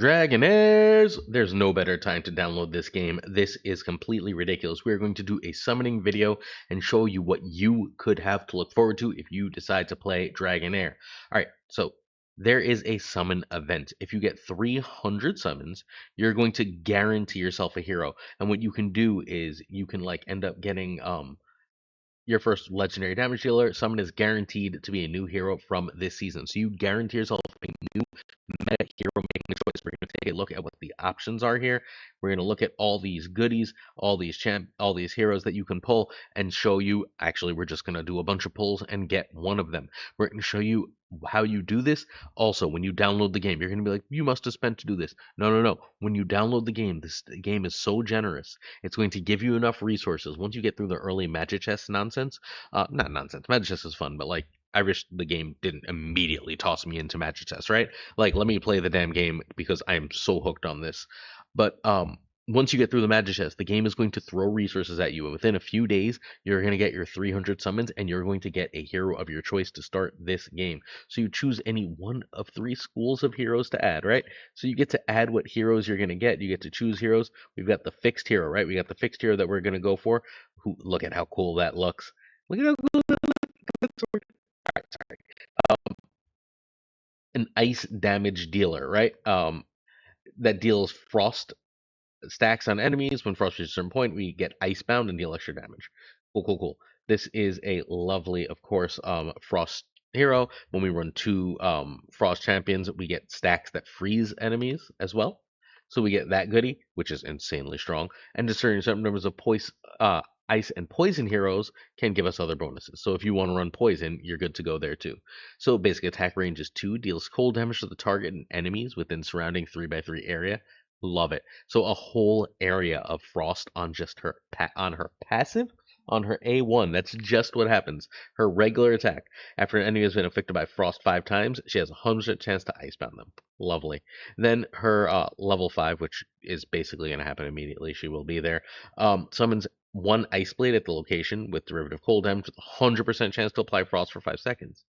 Dragonhairs! There's no better time to download this game. This is completely ridiculous. We're going to do a summoning video and show you what you could have to look forward to if you decide to play Dragonheir. Alright, so there is a summon event. If you get 300 summons, you're going to guarantee yourself a hero. And what you can do is you can end up getting your first legendary damage dealer. Summon is guaranteed to be a new hero from this season. So you guarantee yourself a new meta hero making a choice. We're going to take a look at what the options are here. We're going to look at all these goodies, all these heroes that you can pull, and show you. Actually, we're just going to do a bunch of pulls and get one of them. We're going to show you how you do this. Also, when you download the game, you're going to be like, you must have spent to do this. No, no, no. When you download the game, this game is so generous. It's going to give you enough resources. Once you get through the early magic chest nonsense, not nonsense. Magic chest is fun, but I wish the game didn't immediately toss me into magic chess, right? Let me play the damn game because I am so hooked on this. But once you get through the magic chest, the game is going to throw resources at you. And within a few days, you're going to get your 300 summons, and you're going to get a hero of your choice to start this game. So you choose any one of 3 schools of heroes to add, right? So you get to add what heroes you're going to get. You get to choose heroes. We've got the fixed hero, right? We got the fixed hero that we're going to go for. Look at how cool that looks. Look at how cool that looks. All right, sorry. An ice damage dealer, right? That deals frost stacks on enemies. When frost reaches a certain point, we get icebound and deal extra damage. Cool, cool, cool. This is a lovely, of course, frost hero. When we run 2 frost champions, we get stacks that freeze enemies as well. So we get that goodie, which is insanely strong. And discerning certain numbers of ice and poison heroes can give us other bonuses. So if you want to run poison, you're good to go there too. So basic attack range is 2, deals cold damage to the target and enemies within surrounding 3x3 area. Love it. So a whole area of frost on just her on her passive, on her A1. That's just what happens. Her regular attack. After an enemy has been affected by frost 5 times, she has a 100% chance to icebound them. Lovely. Then her level 5, which is basically going to happen immediately. She will be there. Summons 1 ice blade at the location with derivative cold damage with a 100% chance to apply frost for 5 seconds.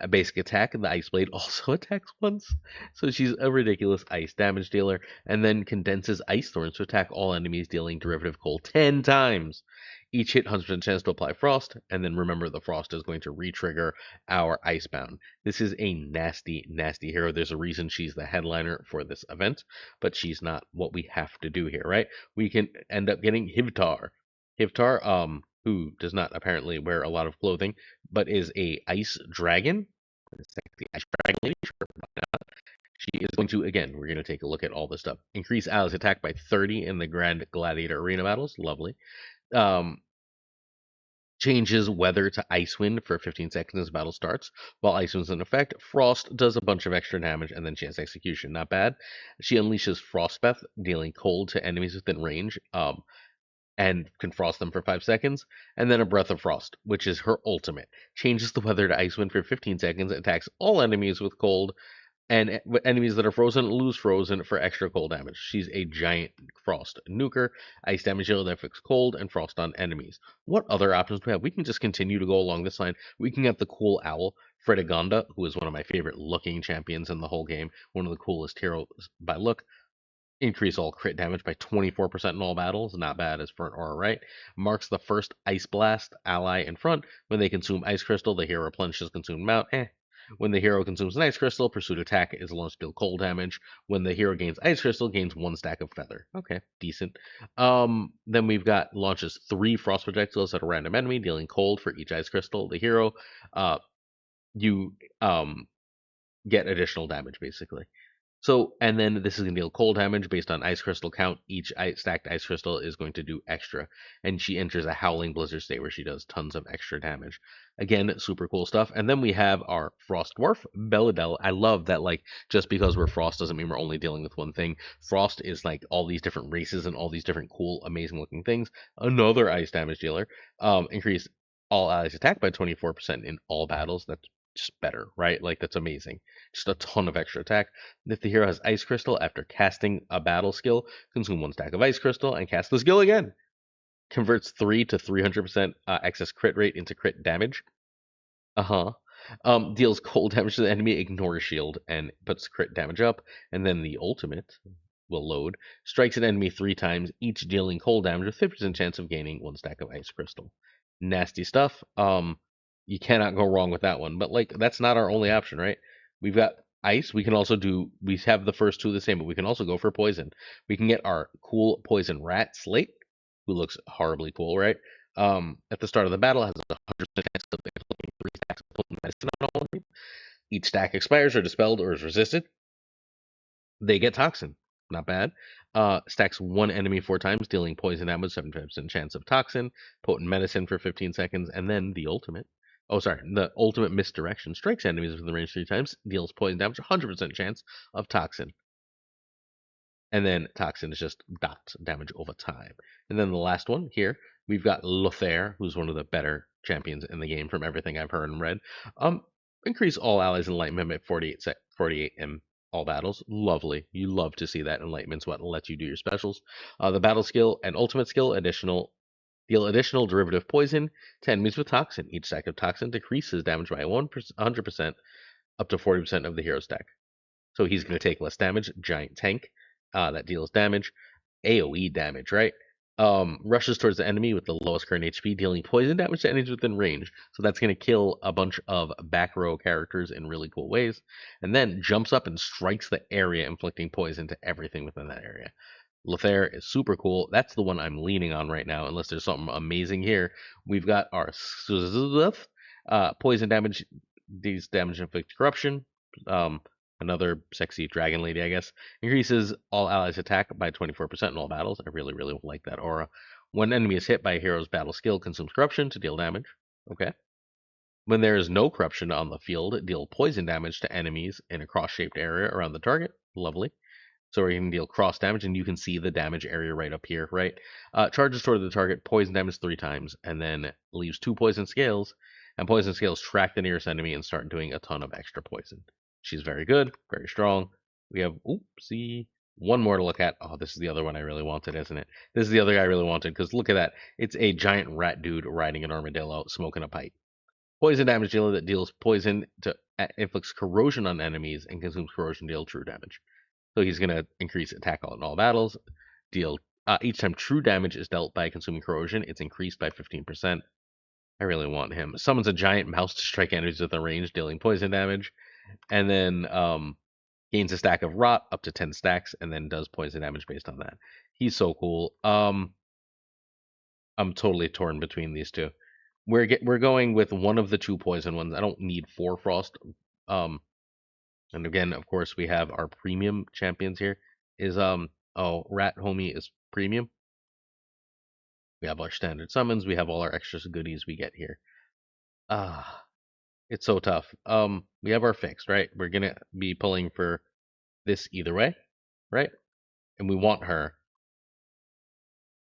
A basic attack, and the Ice Blade also attacks once. So she's a ridiculous ice damage dealer, and then condenses Ice Thorns to attack all enemies, dealing derivative cold 10 times. Each hit 100% chance to apply frost, and then remember the frost is going to re-trigger our Icebound. This is a nasty, nasty hero. There's a reason she's the headliner for this event, but she's not what we have to do here, right? We can end up getting Hivtar. Hivtar, who does not apparently wear a lot of clothing, but is a ice dragon. The ice dragon lady. She is going to, again, we're going to take a look at all this stuff. Increase allies attack by 30 in the Grand Gladiator Arena battles. Lovely. Um, changes weather to Icewind for 15 seconds as battle starts. While Icewind's in effect, Frost does a bunch of extra damage, and then she has Execution. Not bad. She unleashes Frostbeth, dealing cold to enemies within range. And can frost them for 5 seconds, and then a Breath of Frost, which is her ultimate. Changes the weather to Icewind for 15 seconds, attacks all enemies with cold, and enemies that are frozen lose frozen for extra cold damage. She's a giant frost nuker, ice damage dealer that affects cold and frost on enemies. What other options do we have? We can just continue to go along this line. We can get the cool owl, Fredegonda, who is one of my favorite looking champions in the whole game, one of the coolest heroes by look. Increase all crit damage by 24% in all battles. Not bad as for an aura, right? Marks the first Ice Blast ally in front. When they consume Ice Crystal, the hero replenishes consumed amount. When the hero consumes an Ice Crystal, pursued attack is launched to deal cold damage. When the hero gains Ice Crystal, gains 1 stack of feather. Okay, decent. Then we've got launches 3 frost projectiles at a random enemy, dealing cold for each Ice Crystal. The hero, you get additional damage basically. So, and then this is going to deal cold damage based on ice crystal count. Each stacked ice crystal is going to do extra. And she enters a howling blizzard state where she does tons of extra damage. Again, super cool stuff. And then we have our Frost Dwarf, Belladel. I love that, just because we're Frost doesn't mean we're only dealing with one thing. Frost is all these different races and all these different cool, amazing looking things. Another ice damage dealer. Increase all allies attack by 24% in all battles. That's just better, right? That's amazing. Just a ton of extra attack. If the hero has Ice Crystal, after casting a battle skill, consume 1 stack of Ice Crystal and cast the skill again. Converts 3 to 300% excess crit rate into crit damage. Deals cold damage to the enemy, ignores shield, and puts crit damage up. And then the ultimate will load. Strikes an enemy 3 times, each dealing cold damage with 50% chance of gaining 1 stack of ice crystal. Nasty stuff. You cannot go wrong with that one. But like that's not our only option, right? We've got ice. We can also do. We have the first two the same, but we can also go for poison. We can get our cool poison rat Slate, who looks horribly cool, right? At the start of the battle, has a 100% chance of inflicting 3 stacks of potent medicine on all enemies. Each stack expires or dispelled or is resisted. They get toxin. Not bad. Stacks one enemy 4 times, dealing poison damage, 75% chance of toxin, potent medicine for 15 seconds, and then the ultimate. Oh, sorry. The ultimate misdirection strikes enemies within the range 3 times, deals poison damage, 100% chance of toxin. And then toxin is just dot damage over time. And then the last one here, we've got Lothair, who's one of the better champions in the game from everything I've heard and read. Increase all allies enlightenment at 48 in all battles. Lovely. You love to see that. Enlightenment's what lets you do your specials. The battle skill and ultimate skill deal additional derivative poison to enemies with toxin. Each stack of toxin decreases damage by 100% up to 40% of the hero stack. So he's going to take less damage. Giant tank that deals damage. AoE damage, right? Rushes towards the enemy with the lowest current HP, dealing poison damage to enemies within range. So that's going to kill a bunch of back row characters in really cool ways. And then jumps up and strikes the area, inflicting poison to everything within that area. Lothair is super cool. That's the one I'm leaning on right now, unless there's something amazing here. We've got our poison damage. These damage inflict corruption. Another sexy dragon lady, I guess. Increases all allies' attack by 24% in all battles. I really, really like that aura. When enemy is hit by a hero's battle skill, consumes corruption to deal damage. Okay. When there is no corruption on the field, deal poison damage to enemies in a cross-shaped area around the target. Lovely. So we can deal cross damage, and you can see the damage area right up here, right? Charges toward the target, poison damage 3 times, and then leaves 2 poison scales. And poison scales track the nearest enemy and start doing a ton of extra poison. She's very good, very strong. We have, oopsie, one more to look at. Oh, this is the other one I really wanted, isn't it? This is the other guy I really wanted, because look at that. It's a giant rat dude riding an armadillo, smoking a pipe. Poison damage dealer that deals poison to inflicts corrosion on enemies and consumes corrosion deal true damage. So he's going to increase attack in all battles. Deal each time true damage is dealt by consuming corrosion, it's increased by 15%. I really want him. Summons a giant mouse to strike enemies with a range, dealing poison damage, and then gains a stack of rot up to 10 stacks, and then does poison damage based on that. He's so cool. I'm totally torn between these two. We're going with one of the 2 poison ones. I don't need 4 frost. And again, of course, we have our premium champions here. Rat Homie is premium. We have our standard summons. We have all our extra goodies we get here. It's so tough. We have our fixed, right? We're gonna be pulling for this either way, right? And we want her.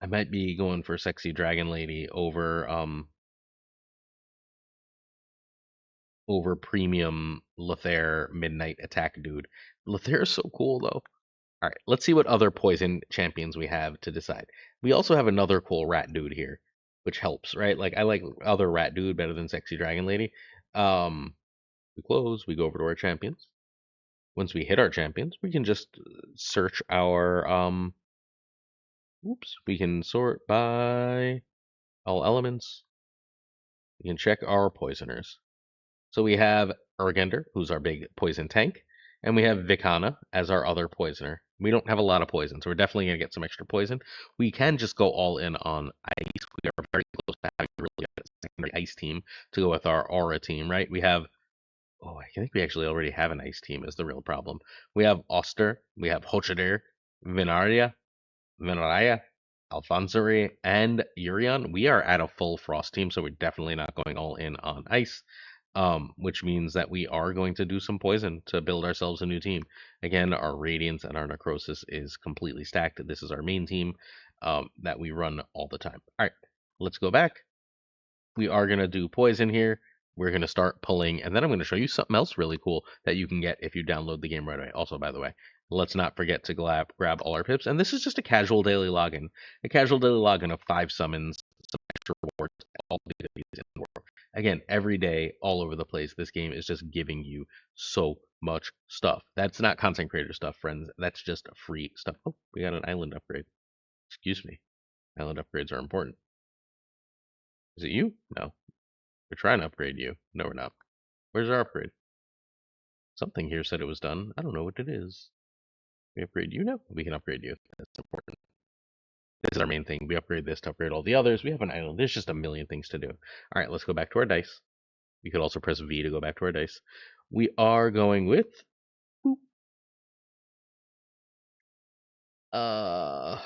I might be going for sexy dragon lady over premium Lothair midnight attack dude. Lothair is so cool though. All right, let's see what other poison champions we have to decide. We also have another cool rat dude here, which helps, right? Like I like other rat dude better than sexy dragon lady. We close, we go over to our champions. Once we hit our champions, we can just search our we can sort by all elements. We can check our poisoners. So we have Urgender, who's our big poison tank, and we have Vikana as our other poisoner. We don't have a lot of poison, so we're definitely going to get some extra poison. We can just go all in on ice. We are very close to having really a secondary ice team to go with our aura team, right? We have, I think we actually already have an ice team is the real problem. We have Oster, we have Hochadir, Vinaraya, Alfonsory, and Urion. We are at a full frost team, so we're definitely not going all in on ice. Which means that we are going to do some poison to build ourselves a new team. Again, our Radiance and our Necrosis is completely stacked. This is our main team that we run all the time. All right, let's go back. We are going to do poison here. We're going to start pulling, and then I'm going to show you something else really cool that you can get if you download the game right away. Also, by the way, let's not forget to grab all our pips. And this is just a casual daily login. A casual daily login of 5 summons, some extra rewards, all the goodies in the world. Again, every day, all over the place, this game is just giving you so much stuff. That's not content creator stuff, friends. That's just free stuff. Oh, we got an island upgrade. Excuse me. Island upgrades are important. Is it you? No. We're trying to upgrade you. No, we're not. Where's our upgrade? Something here said it was done. I don't know what it is. We upgrade you now? We can upgrade you. That's important. This is our main thing. We upgrade this to upgrade all the others. We have an island. There's just a million things to do. All right, let's go back to our dice. We could also press V to go back to our dice. We are going with... Uh,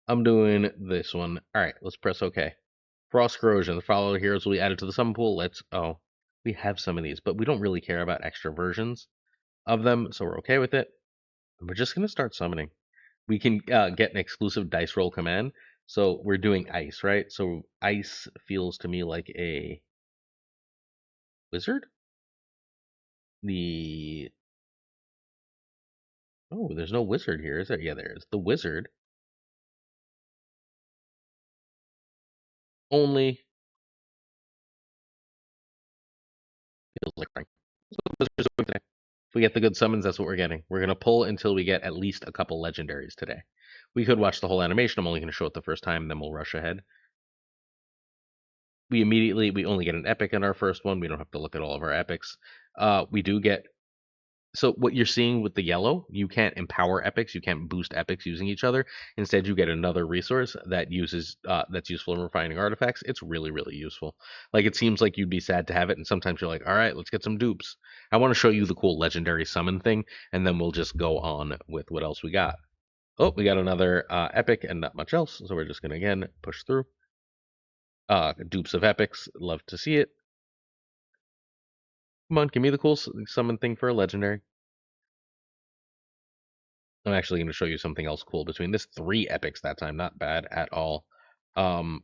I'm doing this one. All right, let's press OK. Frost Corrosion. The follow heroes will be added to the summon pool. Oh, we have some of these, but we don't really care about extra versions of them, so we're okay with it. And we're just going to start summoning. We can get an exclusive dice roll command. So we're doing ice, right? So ice feels to me like a wizard. Oh, there's no wizard here, is there? Yeah, there is. The wizard only feels like Frank. If we get the good summons, that's what we're getting. We're going to pull until we get at least a couple legendaries today. We could watch the whole animation. I'm only going to show it the first time, then we'll rush ahead. We only get an epic in our first one. We don't have to look at all of our epics. We do get... So what you're seeing with the yellow, you can't empower epics, you can't boost epics using each other. Instead, you get another resource that uses that's useful in refining artifacts. It's really, really useful. Like, it seems like you'd be sad to have it, and sometimes you're like, all right, let's get some dupes. I want to show you the cool legendary summon thing, and then we'll just go on with what else we got. Oh, we got another epic and not much else, so we're just gonna again push through. Dupes of epics, love to see it. Come on, give me the cool summon thing for a legendary. I'm actually going to show you something else cool between this 3 epics that time. Not bad at all. Um,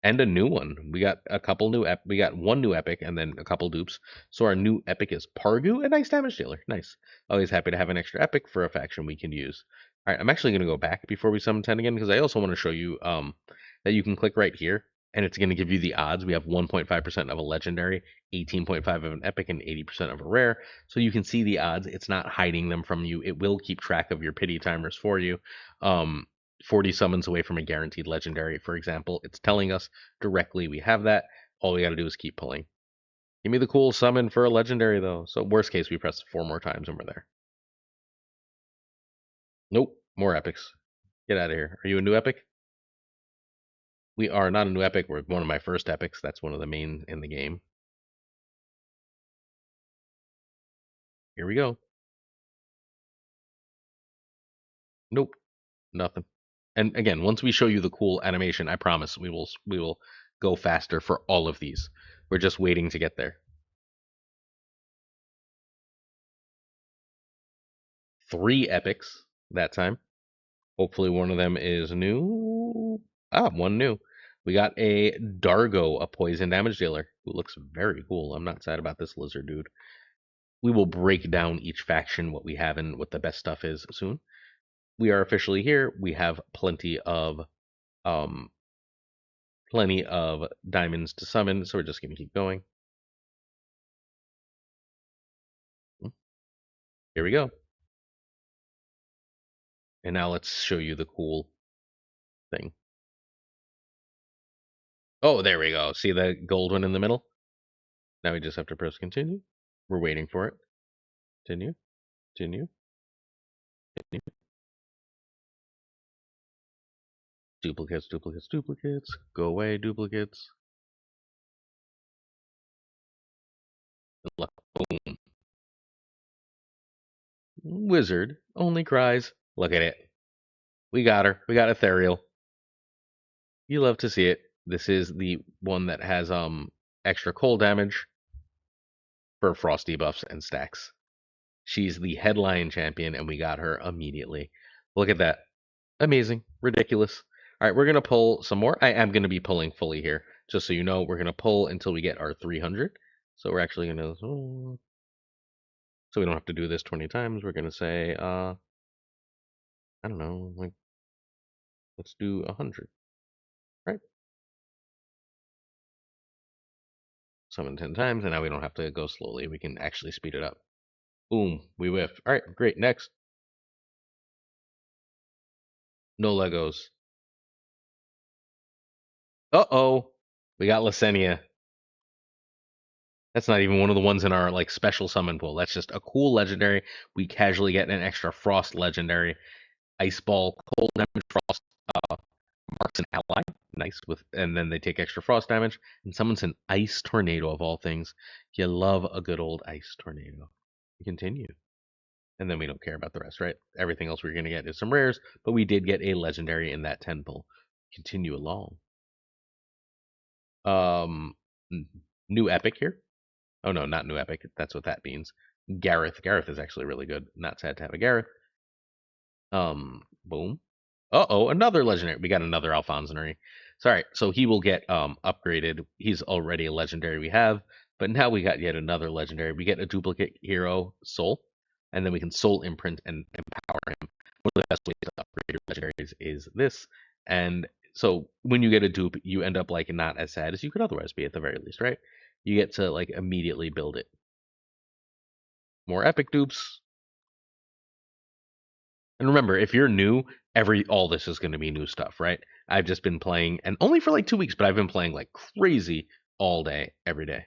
and a new one. We got a couple new we got one new epic and then a couple dupes. So our new epic is Pargu, a nice damage dealer. Nice. Always happy to have an extra epic for a faction we can use. All right, I'm actually going to go back before we summon 10 again because I also want to show you that you can click right here and it's going to give you the odds. We have 1.5% of a legendary, 18.5 of an epic, and 80% of a rare. So you can see the odds. It's not hiding them from you. It will keep track of your pity timers for you. 40 summons away from a guaranteed legendary, for example. It's telling us directly we have that. All we got to do is keep pulling. Give me the cool summon for a legendary, though. So worst case, we press 4 more times and we're there. Nope, more epics. Get out of here. Are you a new epic? We are not a new epic. We're one of my first epics. That's one of the main in the game. Here we go. Nope, nothing. And again, once we show you the cool animation, I promise we will go faster for all of these. We're just waiting to get there. 3 epics that time. Hopefully one of them is new. One new. We got a Dargo, a poison damage dealer, who looks very cool. I'm not sad about this lizard dude. We will break down each faction, what we have and what the best stuff is soon. We are officially here. We have um plenty of diamonds to summon, so we're just gonna keep going. Here we go. And now let's show you the cool thing. Oh, there we go. See the gold one in the middle? Now we just have to press continue. We're waiting for it. Continue, continue, continue. Duplicates, duplicates, duplicates. Go away, duplicates. Boom. Wizard only cries. Look at it. We got her. We got Ethereal. You love to see it. This is the one that has extra cold damage for frost debuffs and stacks. She's the headline champion, and we got her immediately. Look at that. Amazing. Ridiculous. All right, we're going to pull some more. I am going to be pulling fully here. Just so you know, we're going to pull until we get our 300. So we're actually going to... So we don't have to do this 20 times. We're going to say, I don't know, like, let's do 100. Right? Summon 10 times, and now we don't have to go slowly. We can actually speed it up. Boom, we whiffed. All right, great. Next. No Legos. Uh-oh. We got Lysenia. That's not even one of the ones in our like special summon pool. That's just a cool legendary. We casually get an extra frost legendary. Ice ball, cold damage, frost, uh, marks an ally. Nice with, and then they take extra frost damage. And someone's an ice tornado of all things. You love a good old ice tornado. We continue. And then we don't care about the rest, right? Everything else we're gonna get is some rares, but we did get a legendary in that 10 pull. Continue along. Um New epic here. Oh no, not new epic. That's what that means. Gareth. Gareth is actually really good. Not sad to have a Gareth. Boom. Uh-oh, another legendary. We got another Alfonsinary. Sorry, so he will get upgraded. He's already a legendary we have, but now we got yet another legendary. We get a duplicate hero soul, and then we can soul imprint and empower him. One of the best ways to upgrade your legendaries is this. And so when you get a dupe, you end up like not as sad as you could otherwise be at the very least, right? You get to like immediately build it. More epic dupes. And remember, if you're new, all this is going to be new stuff, right? I've just been playing, and only for like 2 weeks, but I've been playing like crazy all day, every day.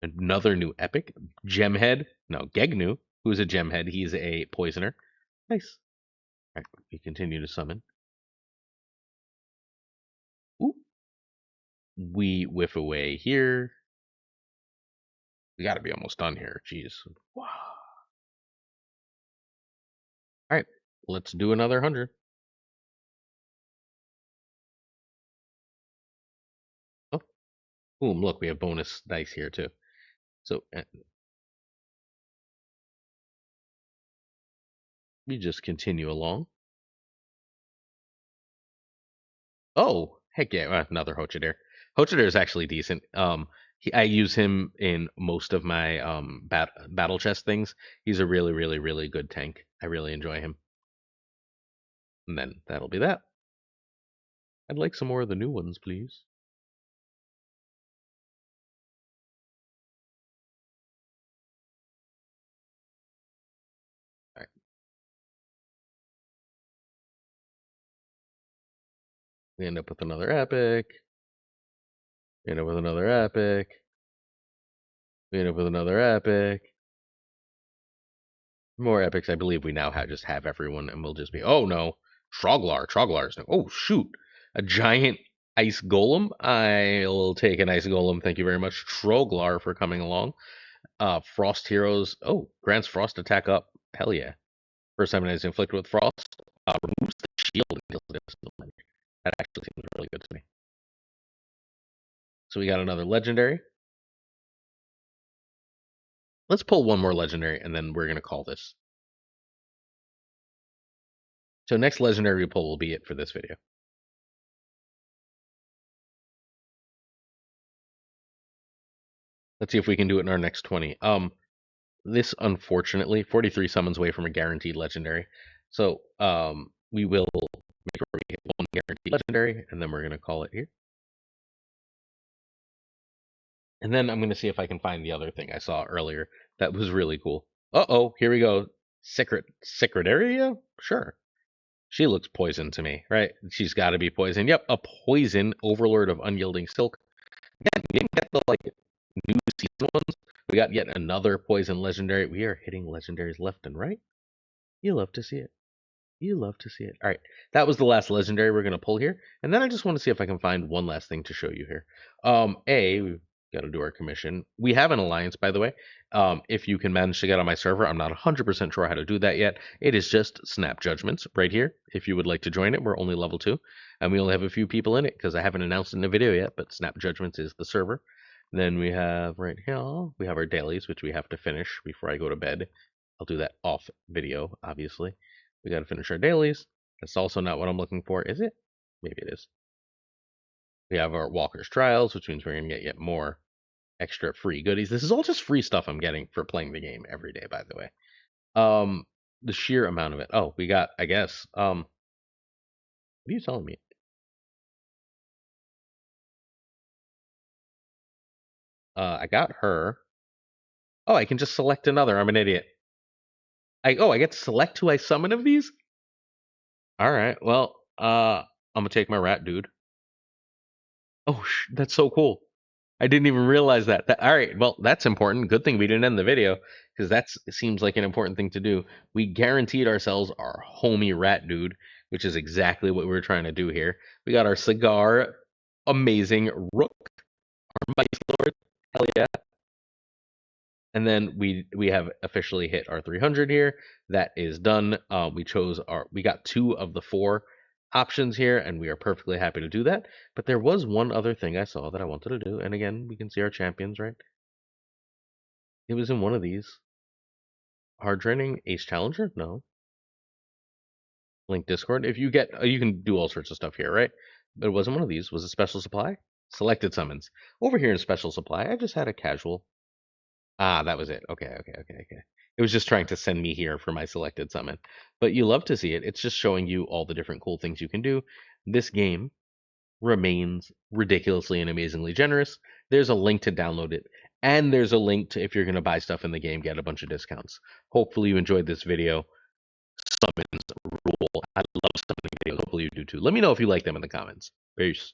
Another new epic, Gemhead. No, Gegnu, who's a Gemhead. He's a poisoner. Nice. All right, we continue to summon. Ooh, we whiff away here. We got to be almost done here. Jeez. Wow. All right, let's do another 100. Oh, boom! Look, we have bonus dice here too. So we just continue along. Oh, heck yeah, another Hochidare. Hochidare is actually decent. I use him in most of my battle chest things. He's a really, really, really good tank. I really enjoy him. And then that'll be that. I'd like some more of the new ones, please. All right. We end up with another epic. We end up with another epic. We end up with another epic. More epics. I believe we now just have everyone, and we'll just be. Oh no, Troglar. Troglar's no. Oh shoot, a giant ice golem. I'll take an ice golem. Thank you very much, Troglar, for coming along. Frost heroes. Oh, grants frost attack up. Hell yeah. First time it is inflicted with frost. Removes the shield and deals additional damage. That actually seems really good to me. So we got another legendary. Let's pull one more legendary, and then we're gonna call this. So next legendary we pull will be it for this video. Let's see if we can do it in our next 20. This unfortunately 43 summons away from a guaranteed legendary. So we will make sure we get one guaranteed legendary, and then we're gonna call it here. And then I'm gonna see if I can find the other thing I saw earlier that was really cool. Uh-oh, here we go. Secretaria? Sure. She looks poison to me, right? She's gotta be poison. Yep, a poison overlord of unyielding silk. Again, we didn't get the like new season ones. We got yet another poison legendary. We are hitting legendaries left and right. You love to see it. You love to see it. All right, that was the last legendary we're gonna pull here, and then I just want to see if I can find one last thing to show you here. We've got to do our commission. We have an alliance, by the way. If you can manage to get on my server, I'm not 100% sure how to do that yet. It is just Snap Judgments right here. If you would like to join it, we're only level 2, and we only have a few people in it because I haven't announced it in the video yet. But Snap Judgments is the server. Then we have right here, we have our dailies, which we have to finish before I go to bed. I'll do that off video, obviously. We got to finish our dailies. That's also not what I'm looking for, is it? Maybe it is. We have our Walker's Trials, which means we're going to get yet more extra free goodies. This is all just free stuff I'm getting for playing the game every day, by the way. The sheer amount of it. Oh, we got, I guess. What are you telling me? I got her. Oh, I can just select another. I'm an idiot. I get to select who I summon of these? All right. Well, I'm gonna take my rat dude. Oh, that's so cool. I didn't even realize that. All right. Well, that's important. Good thing we didn't end the video because that seems like an important thing to do. We guaranteed ourselves our homie rat dude, which is exactly what we were trying to do here. We got our cigar, amazing rook, our mighty lord. Hell yeah. And then we have officially hit our 300 here. That is done. We got two of the four options here, and we are perfectly happy to do that. But there was one other thing I saw that I wanted to do, and again, we can see our champions, right? It was in one of these. Hard training, Ace Challenger? No. Link Discord. If you get, you can do all sorts of stuff here, right? But it wasn't one of these. Was it special supply? Selected summons. Over here in special supply, I just had a casual. Ah, that was it. Okay. It was just trying to send me here for my selected summon. But you love to see it. It's just showing you all the different cool things you can do. This game remains ridiculously and amazingly generous. There's a link to download it, and there's a link to if you're going to buy stuff in the game, get a bunch of discounts. Hopefully you enjoyed this video. Summons rule. I love summoning videos. Hopefully you do too. Let me know if you like them in the comments. Peace.